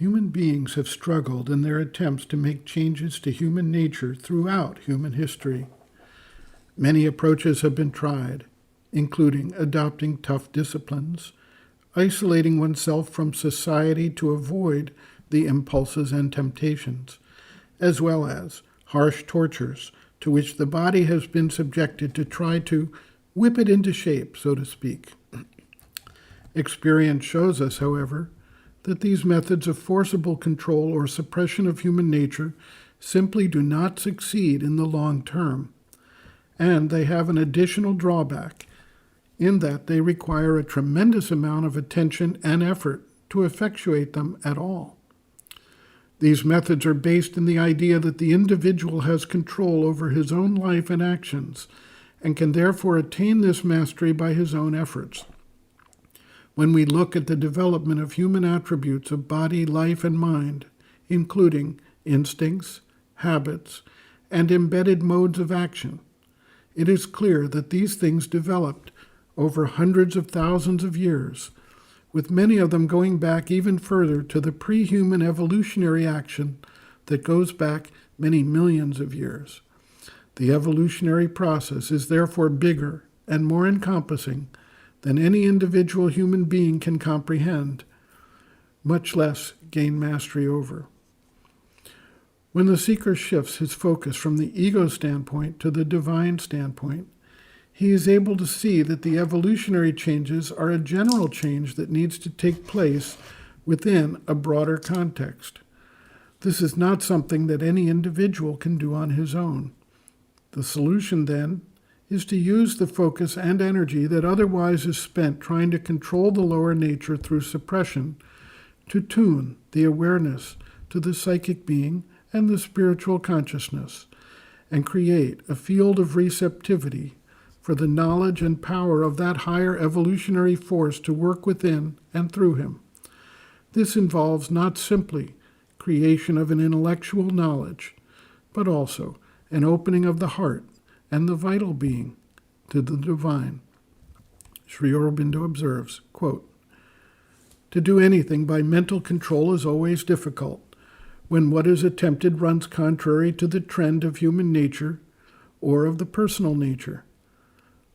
Human beings have struggled in their attempts to make changes to human nature throughout human history. Many approaches have been tried, including adopting tough disciplines, isolating oneself from society to avoid the impulses and temptations, as well as harsh tortures to which the body has been subjected to try to whip it into shape, so to speak. Experience shows us, however, that these methods of forcible control or suppression of human nature simply do not succeed in the long term, and they have an additional drawback in that they require a tremendous amount of attention and effort to effectuate them at all. These methods are based in the idea that the individual has control over his own life and actions and can therefore attain this mastery by his own efforts. When we look at the development of human attributes of body, life, and mind, including instincts, habits, and embedded modes of action, it is clear that these things developed over hundreds of thousands of years, with many of them going back even further to the pre-human evolutionary action that goes back many millions of years. The evolutionary process is therefore bigger and more encompassing than any individual human being can comprehend, much less gain mastery over. When the seeker shifts his focus from the ego standpoint to the divine standpoint, he is able to see that the evolutionary changes are a general change that needs to take place within a broader context. This is not something that any individual can do on his own. The solution, then, is to use the focus and energy that otherwise is spent trying to control the lower nature through suppression to tune the awareness to the psychic being and the spiritual consciousness and create a field of receptivity for the knowledge and power of that higher evolutionary force to work within and through him. This involves not simply creation of an intellectual knowledge, but also an opening of the heart and the vital being to the divine. Sri Aurobindo observes, quote, "To do anything by mental control is always difficult when what is attempted runs contrary to the trend of human nature or of the personal nature.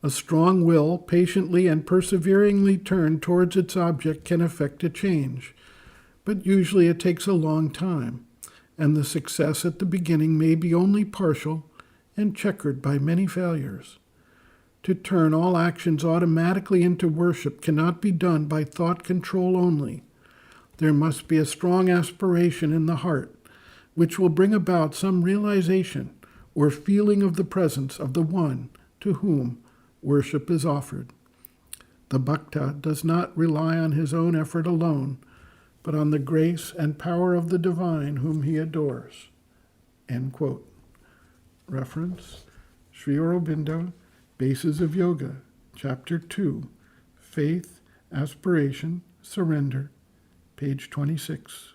A strong will, patiently and perseveringly turned towards its object, can effect a change, but usually it takes a long time, and the success at the beginning may be only partial and checkered by many failures. To turn all actions automatically into worship cannot be done by thought control only. There must be a strong aspiration in the heart, which will bring about some realization or feeling of the presence of the one to whom worship is offered. The bhakta does not rely on his own effort alone, but on the grace and power of the divine whom he adores." End quote. Reference, Sri Aurobindo, Bases of Yoga, Chapter 2, Faith, Aspiration, Surrender, page 26.